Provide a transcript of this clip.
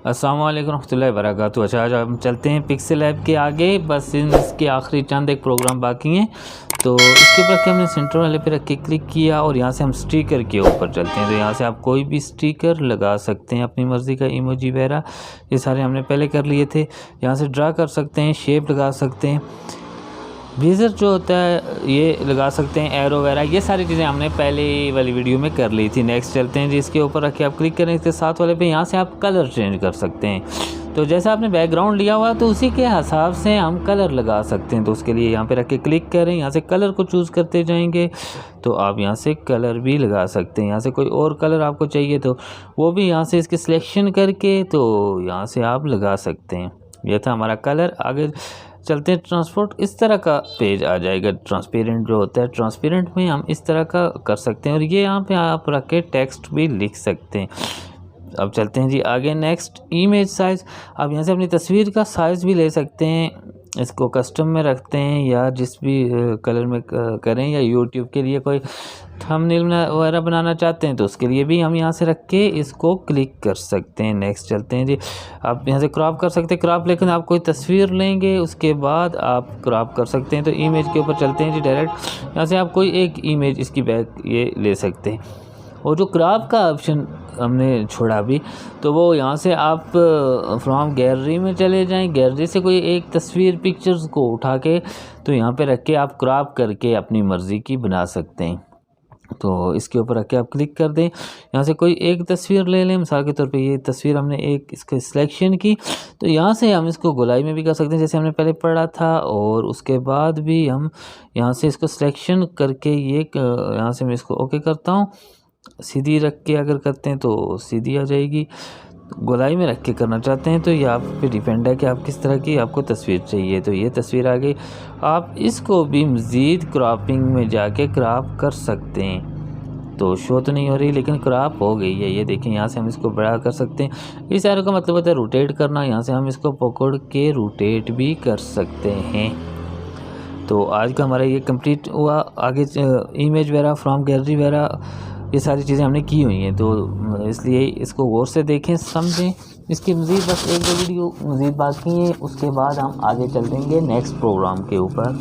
अस्सलाम वालेकुम रहमतुल्लाहि व बरकातुहू। अच्छा, आज हम चलते हैं पिक्सेल ऐप के आगे। बस इसके आखिरी चंद एक प्रोग्राम बाकी हैं, तो इसके ऊपर के हमने सेंटर वाले पे रख के क्लिक किया और यहाँ से हम स्टिकर के ऊपर चलते हैं। तो यहाँ से आप कोई भी स्टिकर लगा सकते हैं अपनी मर्ज़ी का, इमोजी वगैरह ये सारे हमने पहले कर लिए थे। यहाँ से ड्रा कर सकते हैं, शेप लगा सकते हैं, ब्लेज़र जो होता है ये लगा सकते हैं, एरो वगैरह ये सारी चीज़ें हमने पहले वाली वीडियो में कर ली थी। नेक्स्ट चलते हैं जी, इसके ऊपर रख के आप क्लिक करें इसके साथ वाले पे। यहाँ से आप कलर चेंज कर सकते हैं। तो जैसा आपने बैकग्राउंड लिया हुआ तो उसी के हिसाब से हम कलर लगा सकते हैं। तो उसके लिए यहाँ पे रख के क्लिक करें, यहाँ से कलर को चूज़ करते जाएंगे तो आप यहाँ से कलर भी लगा सकते हैं। यहाँ से कोई और कलर आपको चाहिए तो वो भी यहाँ से इसके सिलेक्शन करके तो यहाँ से आप लगा सकते हैं। यह था हमारा कलर। आगे चलते हैं, ट्रांसपोर्ट इस तरह का पेज आ जाएगा। ट्रांसपेरेंट जो होता है, ट्रांसपेरेंट में हम इस तरह का कर सकते हैं और ये यहाँ पे आप रख के टेक्स्ट भी लिख सकते हैं। अब चलते हैं जी आगे। Next, image size. अब यहाँ से अपनी तस्वीर का साइज़ भी ले सकते हैं, इसको कस्टम में रखते हैं या जिस भी कलर में करें, या यूट्यूब के लिए कोई थंबनेल वगैरह बनाना चाहते हैं तो उसके लिए भी हम यहाँ से रख के इसको क्लिक कर सकते हैं। नेक्स्ट चलते हैं जी, आप यहाँ से क्रॉप कर सकते हैं। क्रॉप लेकिन आप कोई तस्वीर लेंगे उसके बाद आप क्रॉप कर सकते हैं। तो इमेज के ऊपर चलते हैं जी डायरेक्ट। यहाँ से आप कोई एक इमेज इसकी बैक ये ले सकते हैं। और जो क्रॉप का ऑप्शन हमने छोड़ा अभी, तो वो यहाँ से आप फ्रॉम गैलरी में चले जाएं। गैलरी से कोई एक तस्वीर पिक्चर्स को उठा के तो यहाँ पे रख के आप क्रॉप करके अपनी मर्ज़ी की बना सकते हैं। तो इसके ऊपर रख के आप क्लिक कर दें। यहाँ से कोई एक तस्वीर ले लें, मिसाल के तौर पे ये तस्वीर हमने एक इसके सिलेक्शन की, तो यहाँ से हम इसको गोलाई में भी कर सकते हैं जैसे हमने पहले पढ़ा था। और उसके बाद भी हम यहाँ से इसको सिलेक्शन करके ये यहाँ से मैं इसको ओके करता हूँ। सीधी रख के अगर करते हैं तो सीधी आ जाएगी। गोलाई में रख के करना चाहते हैं तो ये आप पे डिपेंड है कि आप किस तरह की आपको तस्वीर चाहिए। तो ये तस्वीर आ गई। आप इसको भी मज़ीद क्रॉपिंग में जाके क्रॉप कर सकते हैं। तो शो तो नहीं हो रही लेकिन क्रॉप हो गई है, ये देखें। यहाँ से हम इसको बड़ा कर सकते हैं। इस एरो का मतलब होता है रोटेट करना। यहाँ से हम इसको पकड़ के रोटेट भी कर सकते हैं। तो आज का हमारा ये कंप्लीट हुआ। आगे इमेज वगैरह फ्रॉम गैलरी वगैरह ये सारी चीज़ें हमने की हुई हैं, तो इसलिए इसको गौर से देखें, समझें। इसकी मज़ीद बस एक दो वीडियो मज़ीद बाकी है, उसके बाद हम आगे चल देंगे नेक्स्ट प्रोग्राम के ऊपर।